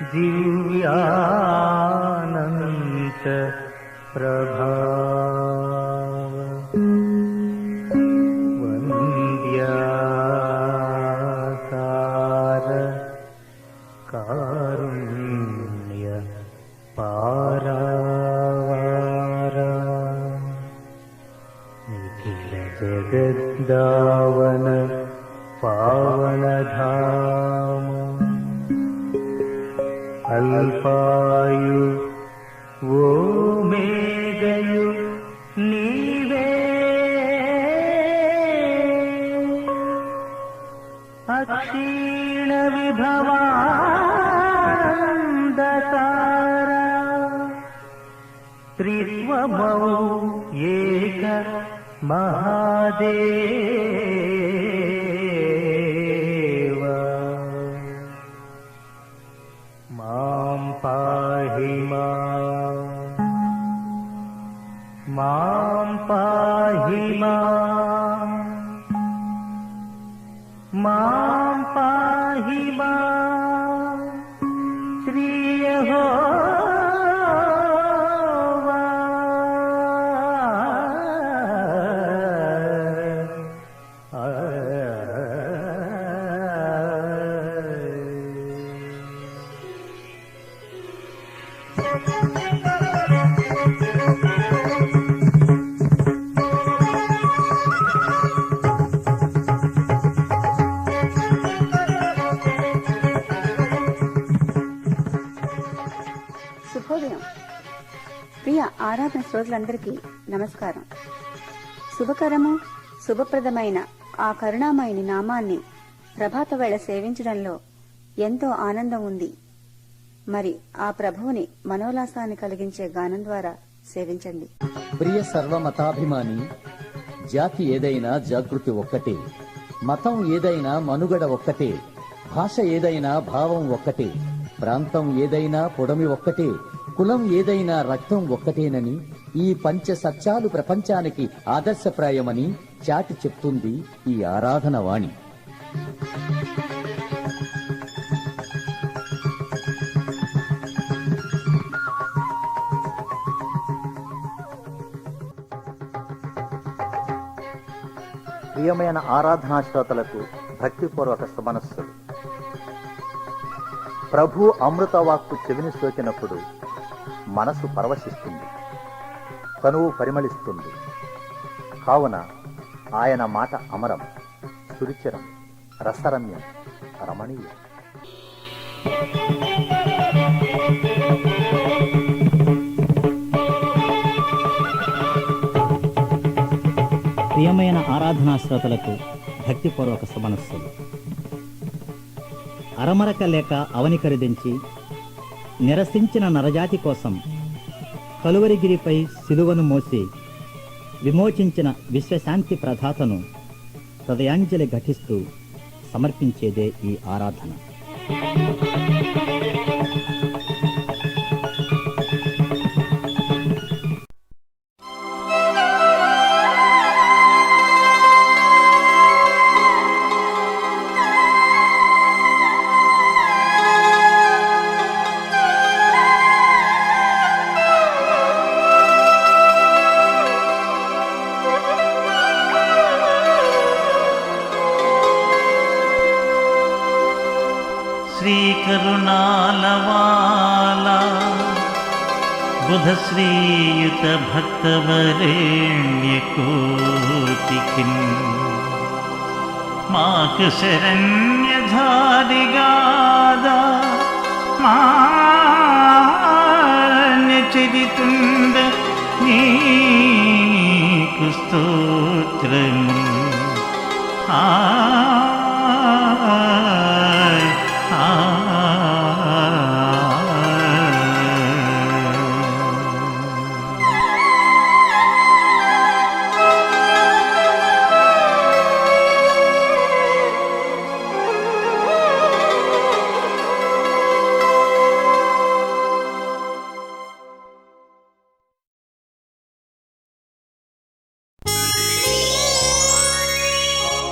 दिव्यानंत प्रभाव वन्द्याकार कारुण्य पारावार निखिल जगद्दावन पावन धाम अल्पायु वो मेघयु नीवे अक्षीण विभवान्धकार त्रित्वमौ एक महादेव मां पाहि मां पाहि मां पाहि श्री यहोवा శుభోదయం. ప్రియ ఆరాధన శ్రోతలందరికీ నమస్కారం. శుభకరము శుభప్రదమైన ఆ కరుణామయుని నామాన్ని ప్రభాత వేళ సేవించడంలో ఎంతో ఆనందం ఉంది. మరి ఆ ప్రభువుని మనోల్లాసాన్ని కలిగించే గానం ద్వారా సేవించండి. ప్రియ సర్వమతాభిమాని, జాతి ఏదైనా జాగృతి ఒక్కటే, మతం ఏదైనా మనుగడ ఒక్కటే, భాష ఏదైనా భావం ఒక్కటే, ప్రాంతం ఏదైనా పొడమి ఒక్కటే, కులం ఏదైనా రక్తం ఒక్కటేనని, ఈ పంచ సత్యాలు ప్రపంచానికి ఆదర్శప్రాయమని చాటి చెప్తుంది ఈ ఆరాధన వాణి. ప్రియమైన ఆరాధనా శ్రోతలకు భక్తిపూర్వక శుభమనస్సులు. ప్రభు అమృతవాక్కు చెవిని సోకినప్పుడు మనసు పరవశిస్తుంది, తనువు పరిమళిస్తుంది. కావున ఆయన మాట అమరం, సురుచిరం, రసరమ్యం, రమణీయం. ప్రియమైన ఆరాధనా శ్రోతలకు భక్తిపూర్వక శుభమనస్సులు. అరమరక లేక అవనికరిదించి నిరసించిన నరజాతి కోసం కలువరిగిరిపై సిలువను మోసి విమోచించిన విశ్వశాంతి ప్రదాతను హృదయాంజలి ఘటిస్తూ సమర్పించేదే ఈ ఆరాధన. श्री करुणालवाला बुध श्रीयुत भक्तवरेण्य कोटिकिन् माकु शरण्य धारिगादा मान्य चरितुंद नीकु स्तोत्रम्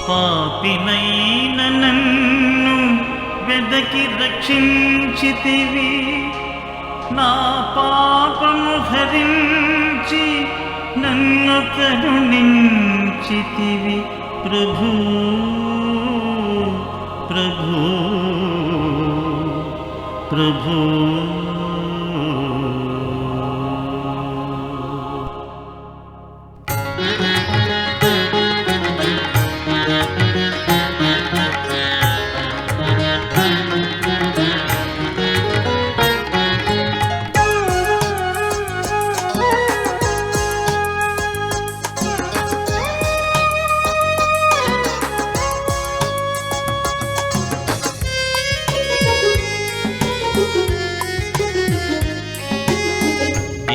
पाप వెదకి రక్షించితివి, నా పాపము హరించి నన్ను కరుణించితివి ప్రభు ప్రభు ప్రభు.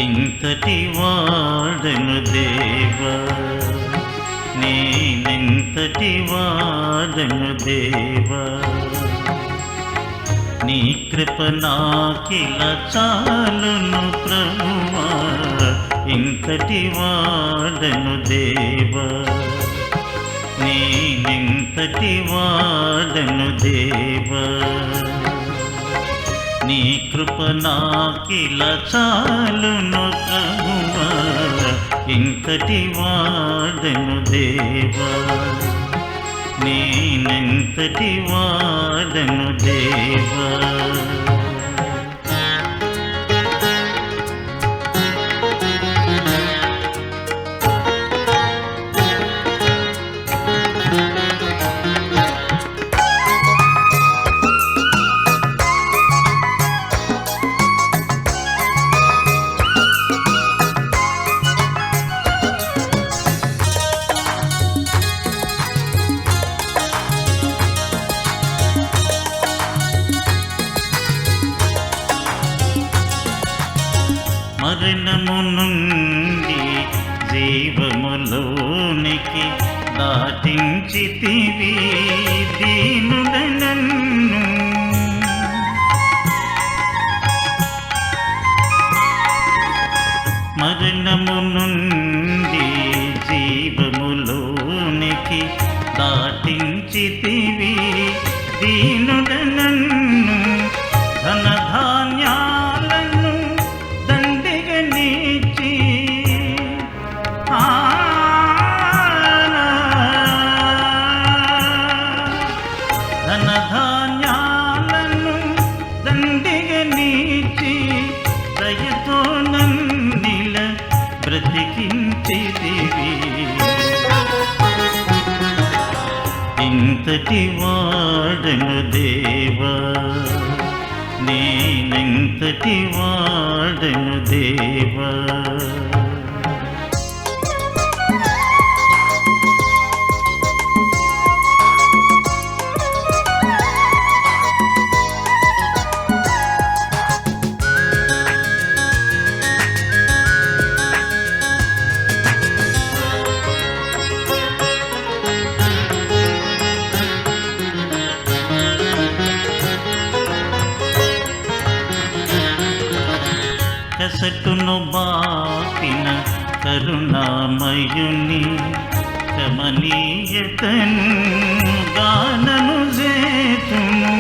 ఇంతటి వాడను దేవా, నేనెంతటి వాడను దేవా, నీ కృప నాకిల చాలును ప్రభువా. ఇంతటి వాడను దేవా, నేనెంతటి వాడను దేవా, నీ కృప నాకిల చాలును ప్రభువా. ఇంతటి వాడను దేవా, నేనెంతటి వాడను దేవా. మరణము నుండి జీవములోనికి దాటించితివి దీనుడ నన్ను. మరణము నుండి జీవములోనికి దాటించితివి దీనుడ నన్ను. ధనధాన్యాలను దండిగా నీచి ధనధాన్యాలను దండిగా నీచి దయతో నన్నిల బ్రతికించితివి. ఇంతటి వాడను దేవా, నేనెంతటి వాడను దేవా. కసటును బాపిన కరుణామయుని కమనీయతను గానను చేతును.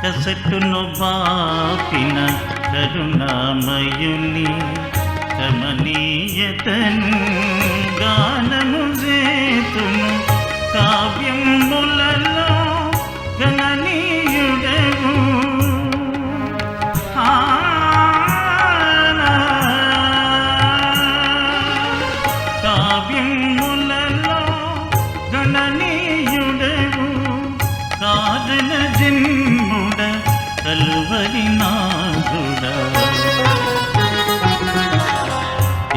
కసటును బాపిన కరుణామయుని కమనీయతను గానను చేతును. కావ్యములలో గణనీయుడవు కావ్యములలో గణనీయుడవు. కారణ జన్ముడ కలువరి నాథుడ.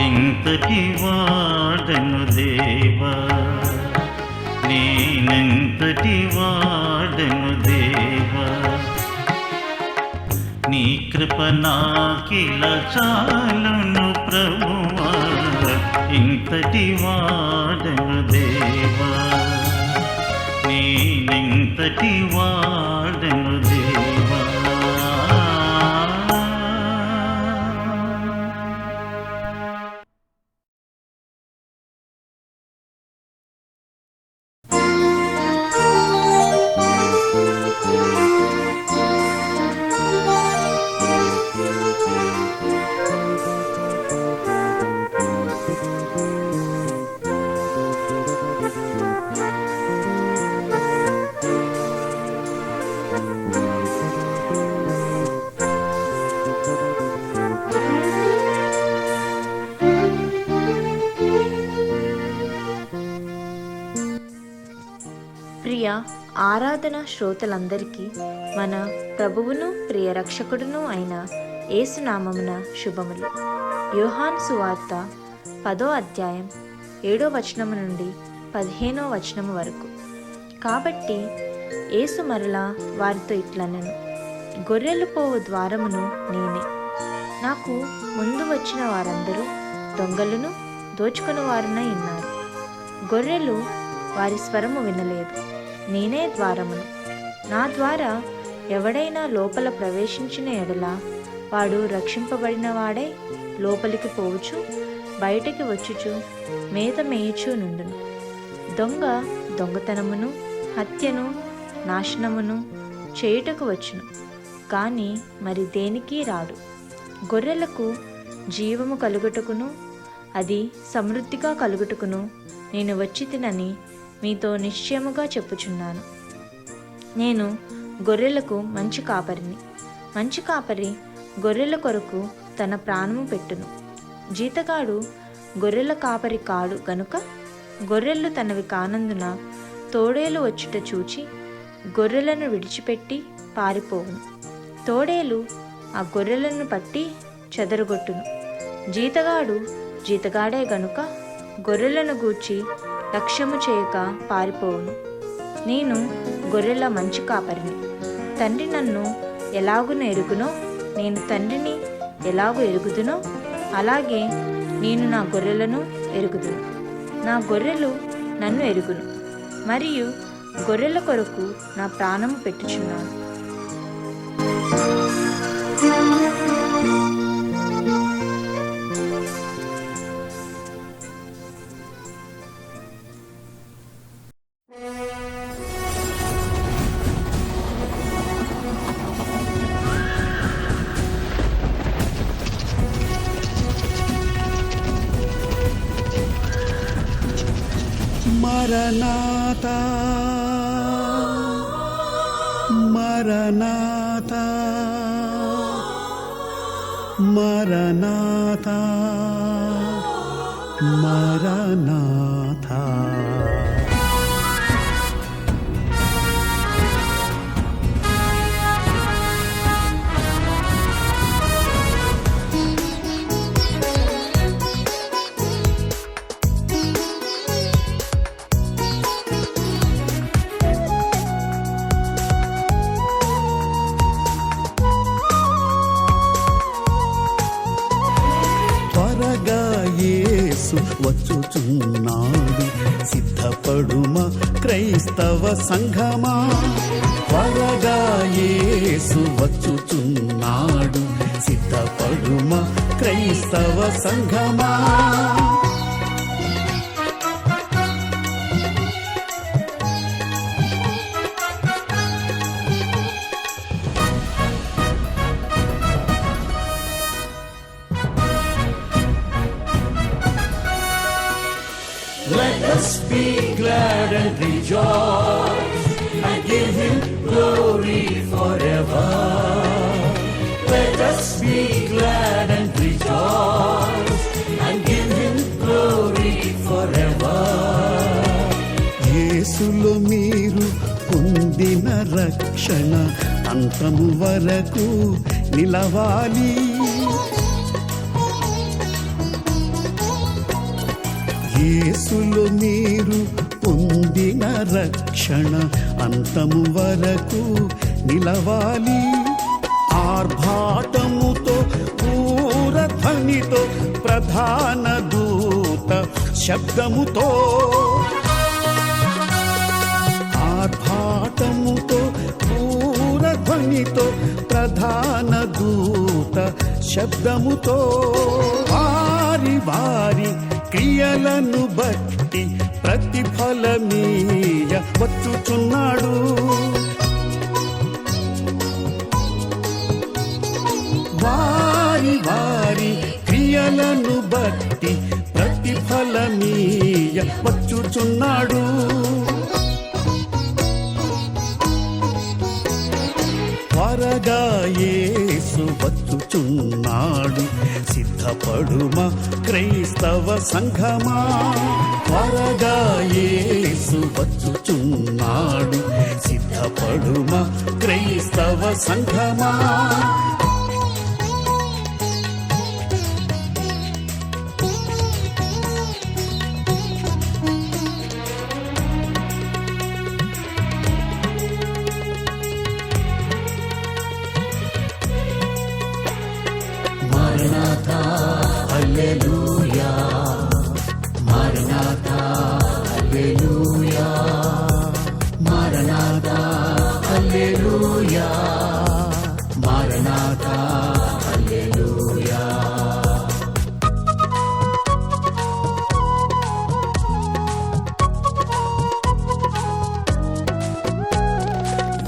ఇంతటి వాడను దేవా, నేనెంతటి వాడను దేవా, నీ కృప నాకిల చాలును ప్రభువా. ఇంతటి వాడను దేవా, నేనెంతటి వాడను దేవా. ప్రియ ఆరాధన శ్రోతలందరికీ మన ప్రభువును ప్రియ రక్షకుడును అయిన యేసునామమున శుభములు. యోహాను సువార్త 10వ అధ్యాయం 7వ వచనము నుండి 15వ వచనము వరకు. కాబట్టి యేసు మరలా వారితో ఇట్లనెను, గొర్రెలు పోవు ద్వారమును నేనే. నాకు ముందు వచ్చిన వారందరూ దొంగలను దోచుకుని వారునై ఉన్నారు. గొర్రెలు వారి స్వరము వినలేదు. నేనే ద్వారమును. నా ద్వారా ఎవడైనా లోపల ప్రవేశించిన ఎడల వాడు రక్షింపబడిన వాడై లోపలికి పోవచ్చు, బయటికి వచ్చుచు మేత మేయుచు నుండును. దొంగ దొంగతనమును, హత్యను, నాశనమును చేయుటకు వచ్చును, కానీ మరి దేనికి రాడు. గొర్రెలకు జీవము కలుగుటకును అది సమృద్ధిగా కలుగుటకును నేను వచ్చి తినని మీతో నిశ్చయముగా చెప్పుచున్నాను. నేను గొర్రెలకు మంచి కాపరిని. మంచి కాపరి గొర్రెల కొరకు తన ప్రాణము పెట్టును. జీతగాడు గొర్రెల కాపరి కాడు గనుక గొర్రెలు తనవి కానందున తోడేలు వచ్చుట చూచి గొర్రెలను విడిచిపెట్టి పారిపోవును. తోడేలు ఆ గొర్రెలను పట్టి చెదరగొట్టును. జీతగాడు జీతగాడే గనుక గొర్రెలను గూర్చి లక్ష్యము చేయక పారిపోవును. నేను గొర్రెల మంచి కాపరిని. తండ్రి నన్ను ఎలాగున ఎరుగునో, నేను తండ్రిని ఎలాగూ ఎరుగుదునో అలాగే నేను నా గొర్రెలను ఎరుగుదును. నా గొర్రెలు నన్ను ఎరుగును, మరియు గొర్రెల కొరకు నా ప్రాణము పెట్టుచున్నాను. మరణాతా మరణాతా మరణాతా మరణాతా. యేసు వచ్చుచున్నాడు, సిద్ధపడుమా క్రైస్తవ సంఘమా. త్వరగా యేసు వచ్చుచున్నాడు, సిద్ధపడుమా క్రైస్తవ సంఘమా. Let us be glad and rejoice and give Him glory forever. Let us be glad and rejoice and give Him glory forever. యేసులో మీరు పొందిన రక్షణ అంతము వరకు నిలవాలి. యేసులో మీరు పొందిన రక్షణ అంతము వరకు నిలవాలి. ఆర్భాటముతో పూరధ్వనితో ప్రధాన దూత శబ్దముతో, ఆర్భాటముతో పూరధ్వనితో ప్రధాన దూత శబ్దముతో వారి వారి క్రియలను బట్టి ప్రతిఫలమీయ వచ్చుచున్నాడు. వారి వారి క్రియలను బట్టి ప్రతిఫలమీయ వచ్చుచున్నాడు. త్వరగా యేసు వచ్చుచున్నాడు, సిద్ధపడుమా క్రైస్తవ సంఘమా. త్వరగా యేసు వచ్చుచున్నాడు, సిద్ధపడుమా క్రైస్తవ సంఘమా. మారనాథా హల్లెలూయా, మారనాథా హల్లెలూయా, మారనాథా హల్లెలూయా, మారనాథా హల్లెలూయా.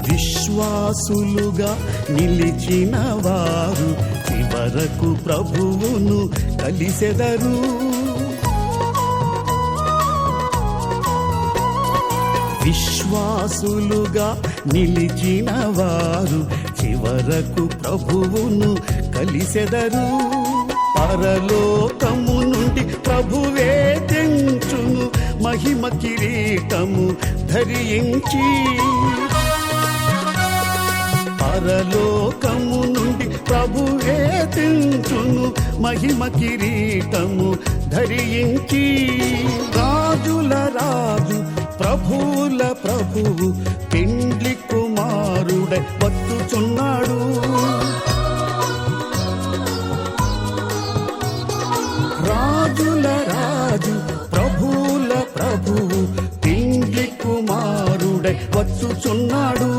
విశ్వాసులుగా నిలిచిన వారు చివరకు ప్రభువును కలిసెదరు. విశ్వాసులుగా నిలిచిన వారు చివరకు ప్రభువును కలిసెదరు. పరలోకము నుండి ప్రభువే తెంచును మహిమ కిరీటము ధరించి. పరలోకము నుండి ప్రభువే తెంచును మహిమ కిరీటము ధరించి. రాజుల రాజు ప్రభువుల ప్రభువు పెండ్లి కుమారుడై వచ్చుచున్నాడు. రాజుల రాజు ప్రభువుల ప్రభువు పెండ్లి కుమారుడై వచ్చుచున్నాడు.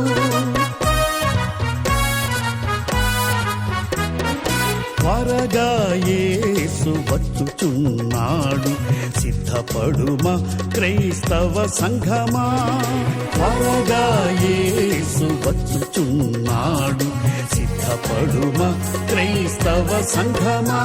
త్వరగా యేసు వచ్చుచున్నాడు, సిద్ధపడుమా క్రైస్తవ సంఘమా. త్వరగా యేసు వచ్చుచున్నాడు, సిద్ధపడుమా క్రైస్తవ సంఘమా.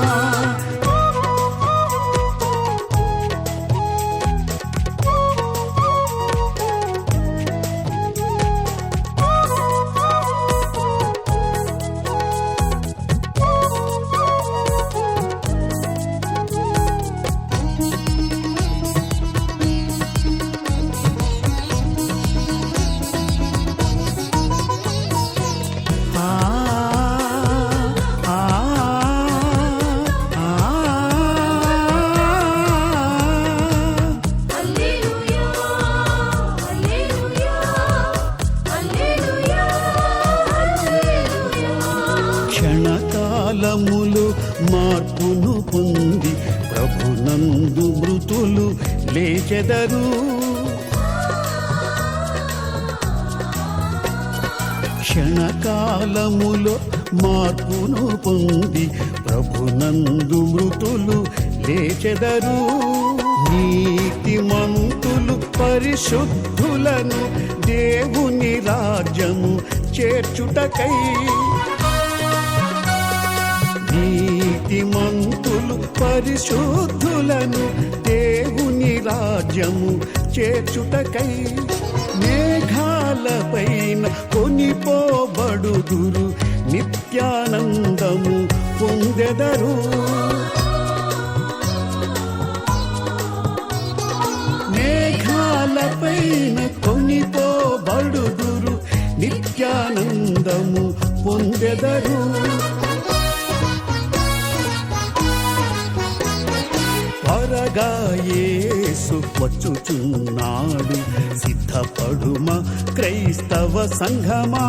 క్షణకాలములు మార్పును పొంది ప్రభునందు మృతులు లేచెదరు. క్షణకాలములో మార్పును పొంది ప్రభునందు మృతులు లేచెదరు. నీతిమంతులు పరిశుద్ధులను దేవుని రాజ్యము చేర్చుటకై. నీతిమంతులు పరిశుద్ధులను దేవుని రాజ్యము చేర్చుటకై. మేఘాలపైన కొనిపోబడుదురు, నిత్యానందము పొందెదరు. మేఘాలపైన కొనిపోబడుదురు, నిత్యానందము పొందెదరు. త్వరగా యేసు వచ్చుచున్నాడు, సిద్ధపడుమా క్రైస్తవ సంఘమా.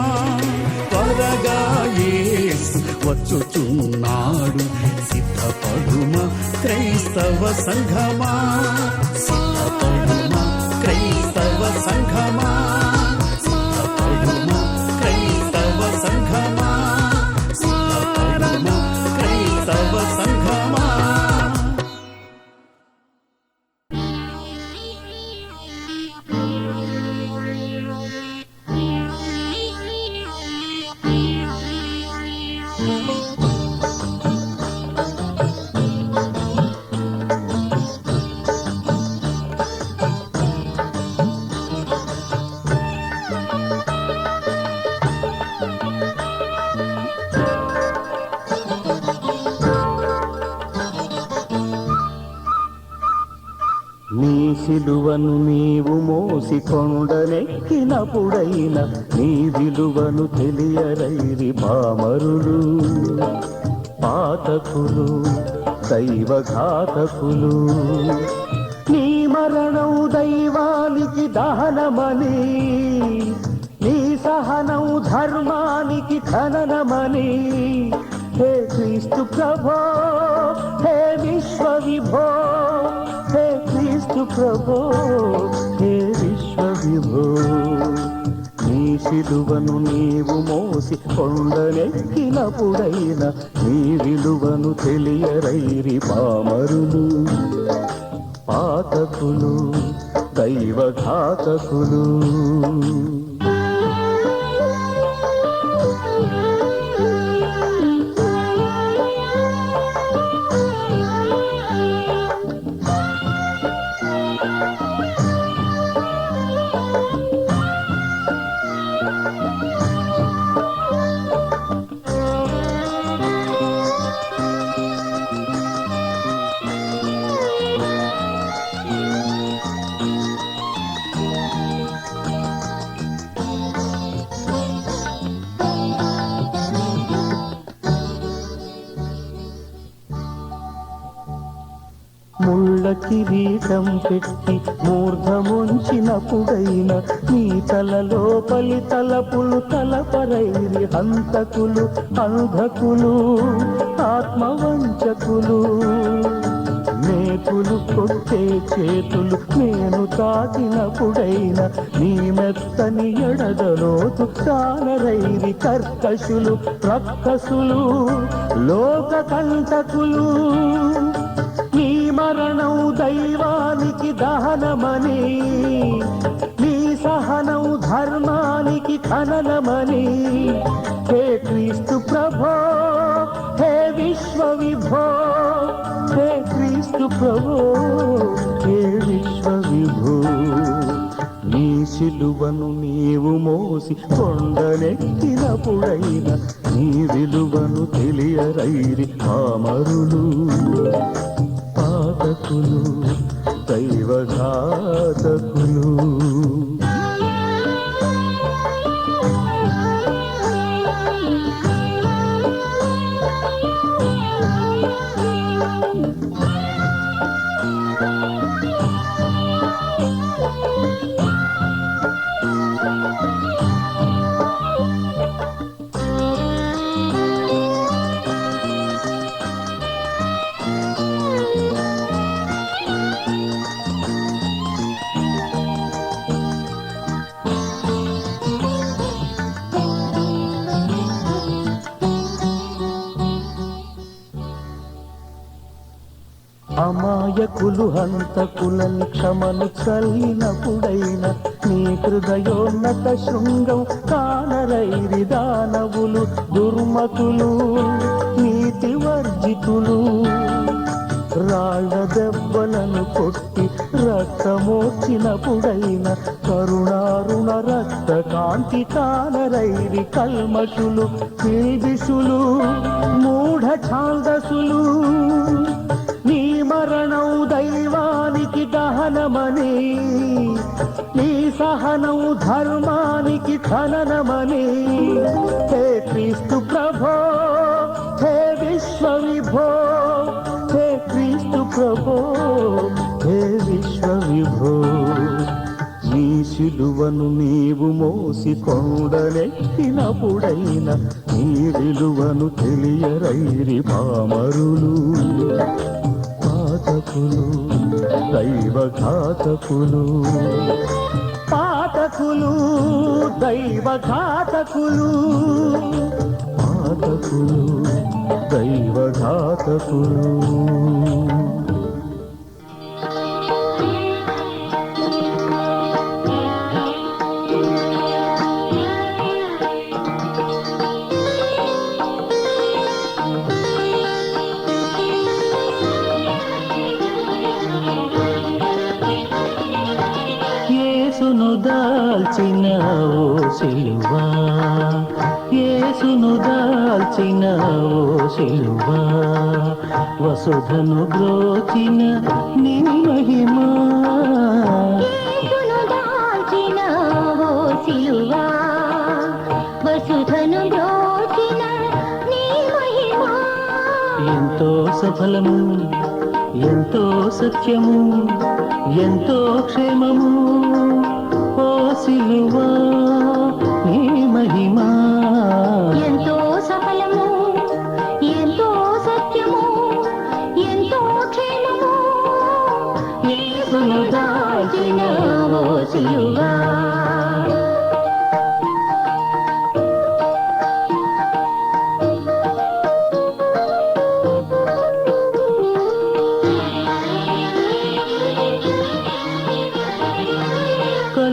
త్వరగా యేసు వచ్చుచున్నాడు, సిద్ధపడుమా క్రైస్తవ సంఘమా. సిద్ధపడుమా క్రైస్తవ సంఘమా, సిద్ధపడుమా క్రైస్తవ సంఘమా, సిద్ధపడుమా క్రైస్తవ సంఘమా. సిలువను నీవు మోసి కొండనెక్కినప్పుడైన నీ విలువను తెలియరైరి పామరులు, పాతకులు, దైవఘాతకులు. నీ మరణం దైవానికి దహనమని, నీ సహనం ధర్మానికి ఖననమని. హే క్రీస్తు ప్రభో, హే విశ్వ విభో, హే క్రీస్తు ప్రభో, హే విశ్వ విభో. నీ సిలువను నీవు మోసి కొండనెక్కినప్పుడైన నీ విలువను తెలియరైరి పామరులు, పాతకులు, దైవఘాతకులు. ముళ్ళ కిరీటం పెట్టి మూర్ధముంచినప్పుడైన నీ తలలోపలి తలపులు తలపరైరి హంతకులు, అంధకులు, ఆత్మవంచకులు. మేకులు కొట్టే చేతులు నేను తాకినప్పుడైన నీ మెత్తని ఎడదలోతు కానరైరి కర్కశులు, రక్కసులు, లోక కంటకులు. నీ మరణం దైవానికి దహనమని, నీ సహనం ధర్మానికి ఖననమని. హే క్రీస్తు ప్రభో, హే విశ్వ విభో, హే క్రీస్తు ప్రభో, హే విశ్వ విభో. నీ సిలువను నీవు మోసి కొండనెక్కినప్పుడైన నీ విలువను తెలియరైరి పామరులు, పాతకులు, దైవఘాతకులు. అమాయకులు, హంతకులని క్షమను చల్లినప్పుడైన నీ హృదయోన్నత శృంగం కానరైరి దానవులు, దుర్మతులు, నీతివర్జితులు. రాళ్ల దెబ్బలను కొట్టి రక్తమోర్చినప్పుడైన కరుణారుణ రక్త కాంతి కానరైరి కల్మషులు, పిల్బిషులు, మూఢ ఛాందసులు. నీ మరణం దైవానికి దహనమని, నీ సహనం ధర్మానికి ఖననమని. హే క్రీస్తు ప్రభో, హే విశ్వ విభో, హే క్రీస్తు ప్రభో, హే విశ్వ విభో. నీ సిలువను నీవు మోసి కొండనెక్కినప్పుడైన నీ విలువను తెలియరైరి పామరులు, పాతకులు, దైవఘాతకులు. పాతకులు, దైవఘాతకులు, పాతకులు, దైవఘాతకులు. యేసును దాల్చిన ఓ సిలువా, యేసును దాల్చిన ఓ సిలువా, వసుధను బ్రోచిన నీ మహిమా, సఫలము ఎంతో సత్యము ఎంతో క్షేమము ఓ సిలువా నీ మహిమా ఎంతో సఫలము ఎంతో సత్యము ఎంతో క్షేమము యేసును దాల్చిన ఓ సిలువా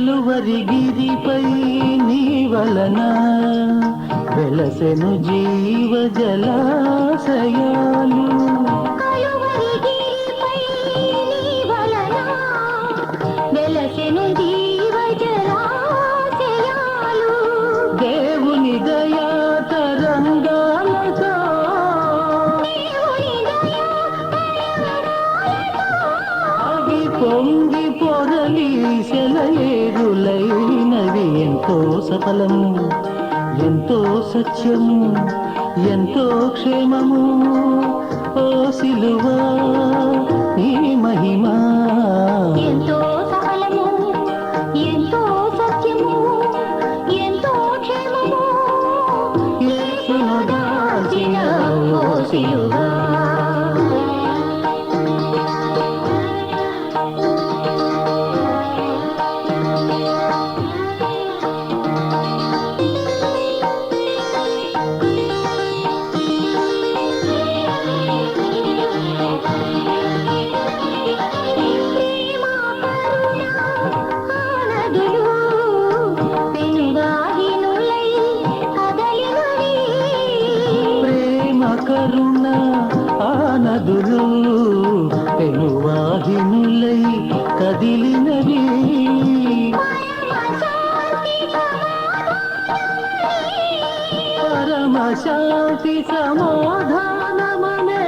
కలువరిగిరిపై నీ వలన వెలసెను జీవ జలాశయాలు కలువరిగిరిపై నీ వలన వెలసెను జీవ జలాశయాలు దేవుని దయా తరంగాలతో అవి పొంగి పొరలి సెలయేరులైనవి ఎంతో సఫలము ఎంతో సత్యము ఎంతో క్షేమము ఓ సిలువా నీ మహిమా ఎంతో సఫలము ఎంతో సత్యము ఎంతో క్షేమము యేసును దాల్చిన ఓ సిలువా ప్రేమ కరుణ ఆ నదులు పెనువాహినులై కదిలినవి పరమ శాంతి సమాధానమనే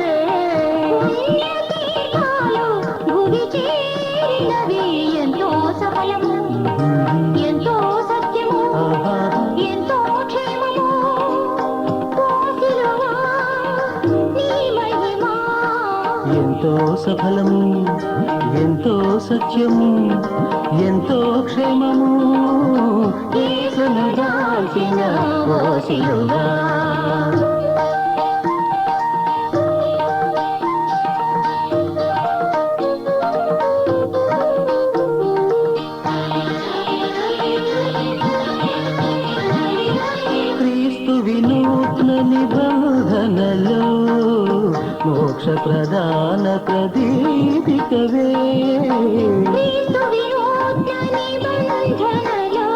భువి చేరినవి ఎంతో సఫలము ఎంతో సత్యము ఎంతో క్షేమము ఓ సిలువా నీ మహిమా ఎంతో సఫలము ఎంతో సత్యము ఎంతో క్షేమము యేసును దాల్చిన ఓ సిలువా క్రీస్తు వినూత్న నిబంధనలో మోక్ష ప్రధాన ప్రదీపికవే క్రీస్తు వినూత్న నిబంధనలో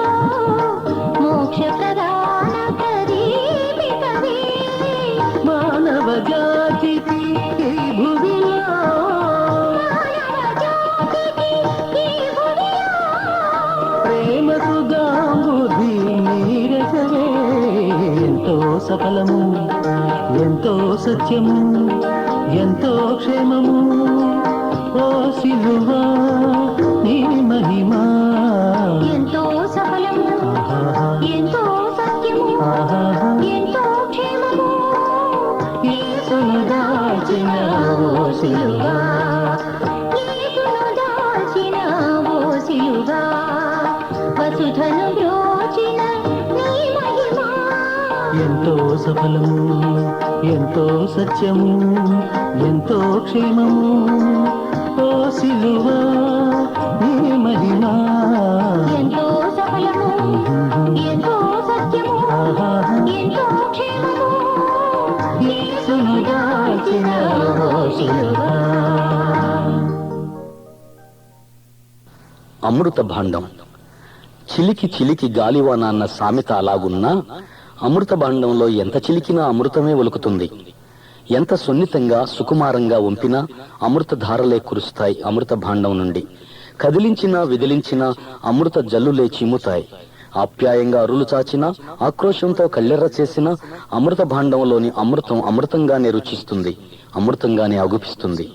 మోక్ష ప్రధాన ప్రదీపికవే మానవ జాతికి ఈ భువిలో మానవ జాతికి ఈ భువిలో ప్రేమ సుధాంబుధి నీరసవే ఎంతో సఫలము ఎంతో సత్యము ఎంతో క్షేమము ఓ సిలువా నీ మహిమా ఎంతో సఫలము ఎంతో సత్యము ఎంతో క్షేమము యేసును దాల్చిన ఓ సిలువా యేసును దాల్చిన ఓ సిలువా వసుధను బ్రోచిన నీ మహిమా ఎంతో సఫలము ఎంతో సత్యము ఎంతో క్షేమము ఓ సిలువా నీ మహిమా ఎంతో సఫలము ఎంతో సత్యము ఎంతో క్షేమము యేసును దాల్చిన ఓ సిలువా అమృత భాండం. చిలికి చిలికి గాలివాన అన్న సామెత అలాగున్నా అమృత భాండంలో ఎంత చిలికినా అమృతమే ఒలుకుతుంది. ఎంత సున్నితంగా సుకుమారంగా వంపినా అమృత ధారలే కురుస్తాయి అమృత భాండం నుండి. కదిలించినా విదిలించినా అమృత జల్లులే చిమ్ముతాయి. ఆప్యాయంగా అరులు చాచినా ఆక్రోశంతో కళ్ళెర్ర చేసినా అమృత భాండంలోని అమృతం అమృతంగానే రుచిస్తుంది, అమృతంగానే అగుపిస్తుంది.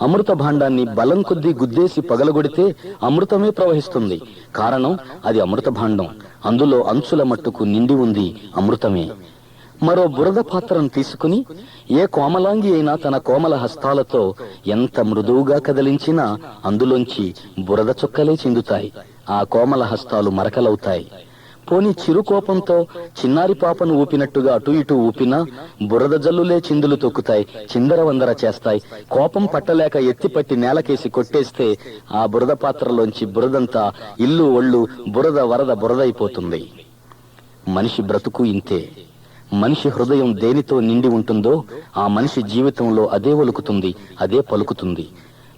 అమృత భాండాన్ని బలం కొద్దీ గుద్దేసి పగలగొడితే అమృతమే ప్రవహిస్తుంది. కారణం అది అమృత భాండం, అందులో అంచుల మట్టుకు నిండి ఉంది అమృతమే. మరో బురద పాత్రను తీసుకుని ఏ కోమలాంగి అయినా తన కోమల హస్తాలతో ఎంత మృదువుగా కదిలించినా అందులోంచి బురద చుక్కలే చిందుతాయి. ఆ కోమల హస్తాలు మరకలవుతాయి. పోని చిరు కోపంతో చిన్నారి పాపను ఊపినట్టుగా అటు ఇటు ఊపినా బురద జల్లులే చిందులు తొక్కుతాయి, చిందరవందర చేస్తాయి. కోపం పట్టలేక ఎత్తిపట్టి నేలకేసి కొట్టేస్తే ఆ బురద పాత్రలోంచి బురదంతా ఇల్లు ఒళ్ళు బురద వరద బురదైపోతుంది. మనిషి బ్రతుకు ఇంతే. మనిషి హృదయం దేనితో నిండి ఉంటుందో ఆ మనిషి జీవితంలో అదే ఒలుకుతుంది, అదే పలుకుతుంది.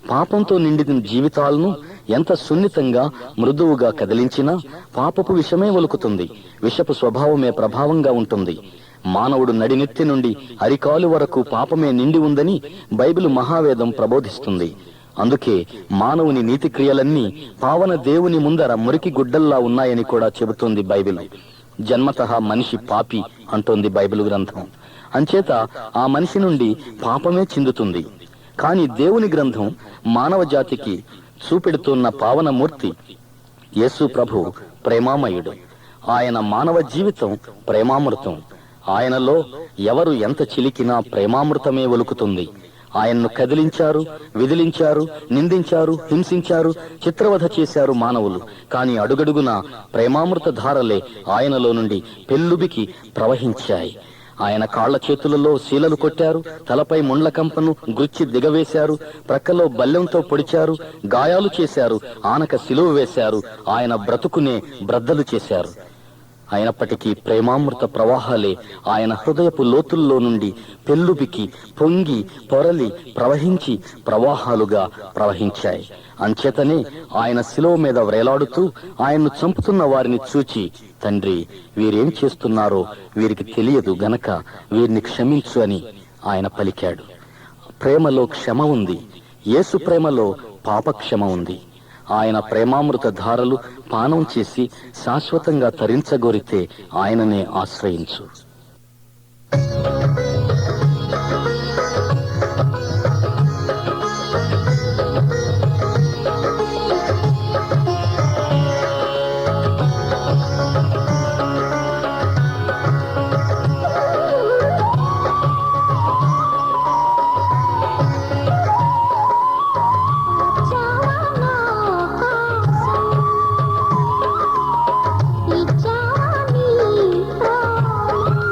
పాపంతో నిండిన జీవితాలను ఎంత సున్నితంగా మృదువుగా కదిలించినా పాపపు విషమే ఒలుకుతుంది. విషపు స్వభావమే ప్రభావంగా ఉంటుంది. మానవుడు నడినెత్తి నుండి అరికాలు వరకు పాపమే నిండి ఉందని బైబిలు మహావేదం ప్రబోధిస్తుంది. అందుకే మానవుని నీతి క్రియలన్నీ పావన దేవుని ముందర మురికి గుడ్డల్లా ఉన్నాయని కూడా చెబుతోంది బైబిలు. జన్మతః మనిషి పాపి అంటోంది బైబిలు గ్రంథం. అంచేత ఆ మనిషి నుండి పాపమే చిందుతుంది. కాని దేవుని గ్రంథం మానవ జాతికి చూపెడుతున్న పావనమూర్తి యేసు ప్రభు ప్రేమామయుడు. ఆయన మానవ జీవితం ప్రేమామృతం. ఆయనలో ఎవరు ఎంత చిలికినా ప్రేమామృతమే ఒలుకుతుంది. ఆయన్ను కదిలించారు, విదిలించారు, నిందించారు, హింసించారు, చిత్రవధ చేశారు మానవులు. కాని అడుగడుగునా ప్రేమామృత ధారలే ఆయనలో నుండి పెల్లుబికి ప్రవహించాయి. ఆయన కాళ్ల చేతులలో శీలలు కొట్టారు, తలపై ముండ్ల కంపను గుచ్చి దిగవేశారు, ప్రక్కలో బల్లెంతో పొడిచారు, గాయాలు చేశారు, ఆనక సిలువ వేశారు, ఆయన బ్రతుకునే బ్రద్దలు చేశారు. అయినప్పటికీ ప్రేమామృత ప్రవాహాలే ఆయన హృదయపు లోతుల్లో నుండి పెల్లుబికి పొంగి పొరలి ప్రవహించి ప్రవాహాలుగా ప్రవహించాయి. అంచేతనే ఆయన శిలువ మీద వ్రేలాడుతూ ఆయన్ను చంపుతున్న వారిని చూచి, తండ్రి, వీరేం చేస్తున్నారో వీరికి తెలియదు గనక వీరిని క్షమించు అని ఆయన పలికాడు. ప్రేమలో క్షమ ఉంది. యేసు ప్రేమలో పాపక్షమ ఉంది. ఆయన ప్రేమామృత ధారలు పానం చేసి శాశ్వతంగా తరించగోరితే ఆయననే ఆశ్రయించు. ఇచ్చావా నీ ప్రాణం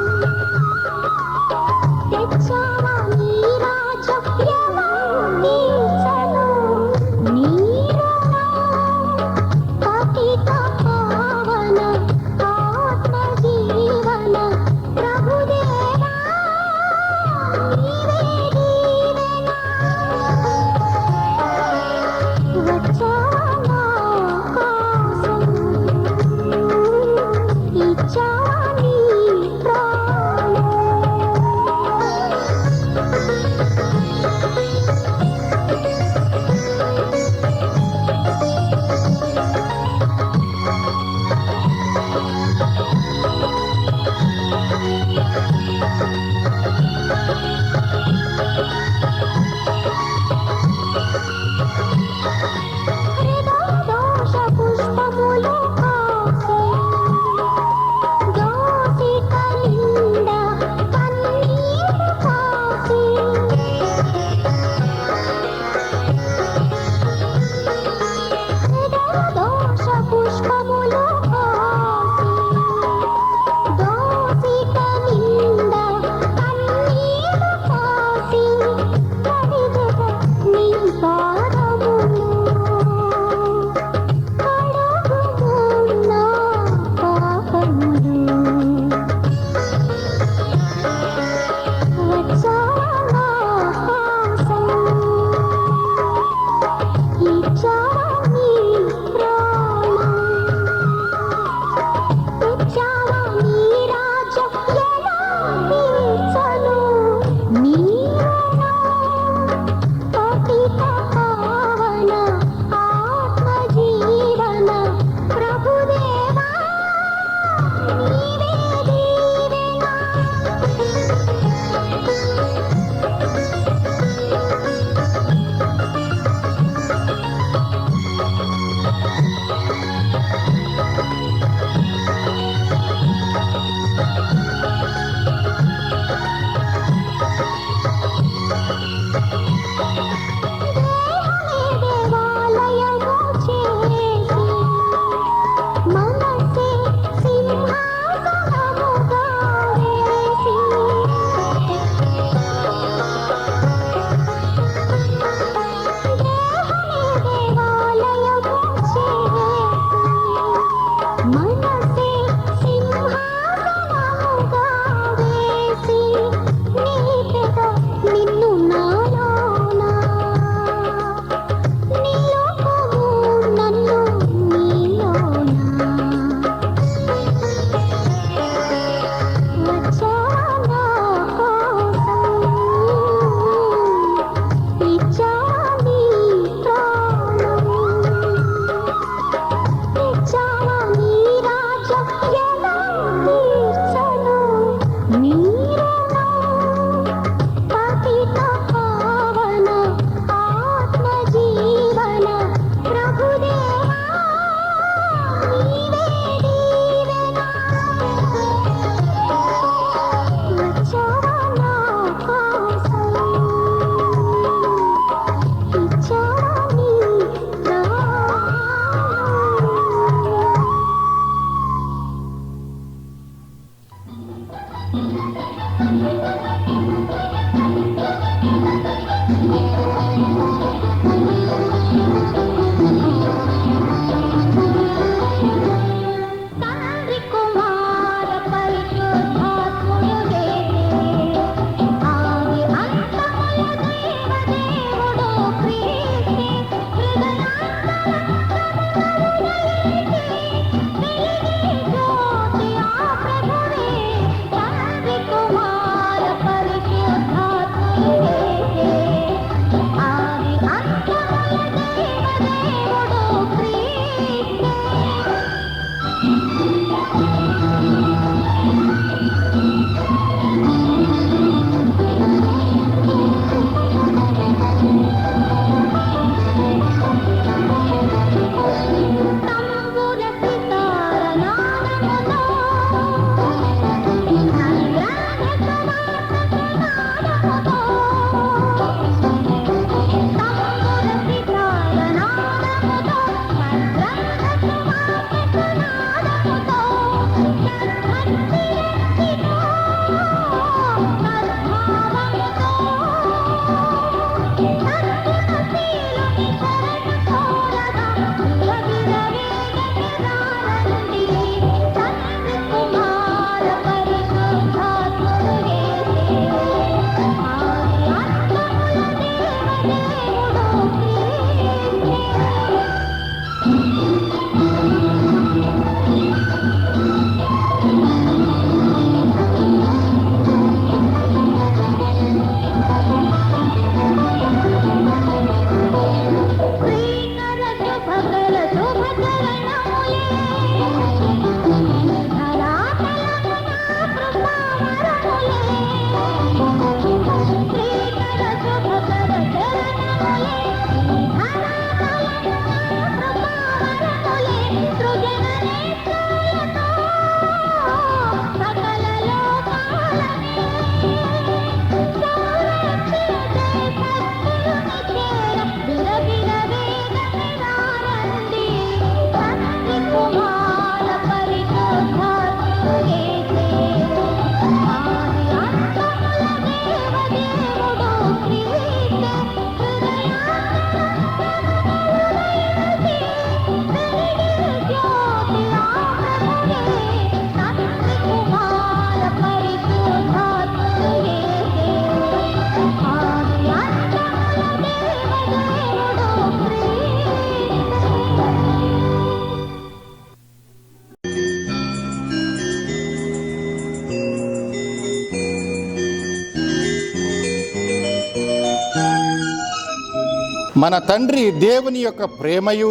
మన తండ్రి దేవుని యొక్క ప్రేమయు,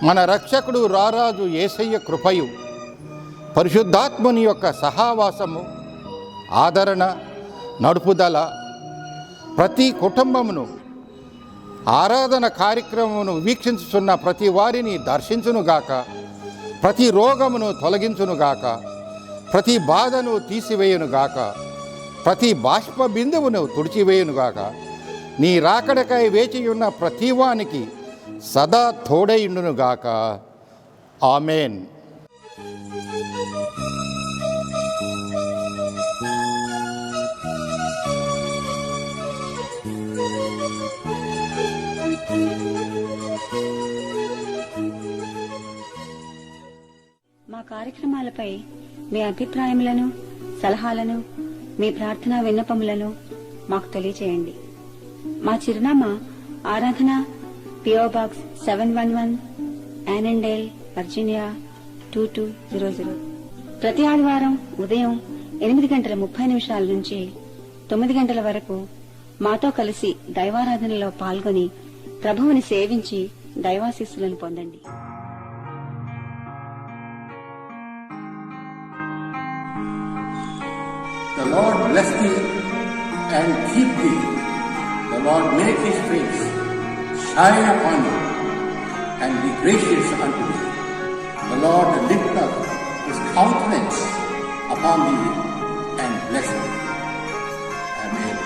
మన రక్షకుడు రారాజు యేసయ్య కృపయు, పరిశుద్ధాత్ముని యొక్క సహవాసము, ఆదరణ, నడుపుదల ప్రతి కుటుంబమును, ఆరాధన కార్యక్రమమును వీక్షించుచున్న ప్రతి వారిని దర్శించునుగాక. ప్రతి రోగమును తొలగించునుగాక. ప్రతి బాధను తీసివేయునుగాక. ప్రతి బాష్ప బిందువును తుడిచివేయునుగాక. నీ రాకడకై వేచియున్న ప్రతివానికి సదా తోడైండునుగాక. ఆమేన్. మా కార్యక్రమాలపై మీ అభిప్రాయములను, సలహాలను, మీ ప్రార్థనా విన్నపములను మాకు తెలియజేయండి. మా చిరునామా ఆరాధన, PO Box 711, యానెండేల్, వర్జీనియా 2200. ప్రతి ఆదివారం ఉదయం 8:30 నుంచి 9 గంటల వరకు మాతో కలిసి దైవారాధనలో పాల్గొని ప్రభువుని సేవించి దైవాశీస్సులను పొందండి. The Lord bless thee and keep thee. The Lord make his face shine upon you and be gracious unto thee. The Lord lift up his countenance upon thee and bless thee. Amen.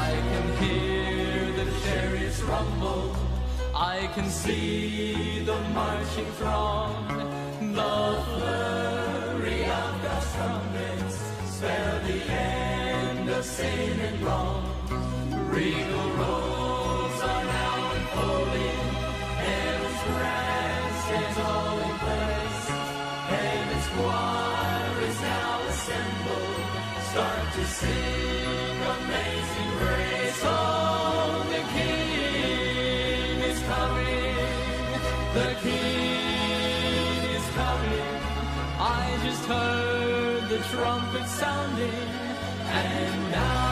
I can hear the chariots rumble, I can see the marching throng, the flurry of God's trumpets spell the end of sin and wrong. Regal roads are now unfolding, heaven's grand stands all in place, heaven's choir is now assembled, start to sing amazing grace. Oh, the King is coming, the King is coming. I just heard the trumpet sounding, and now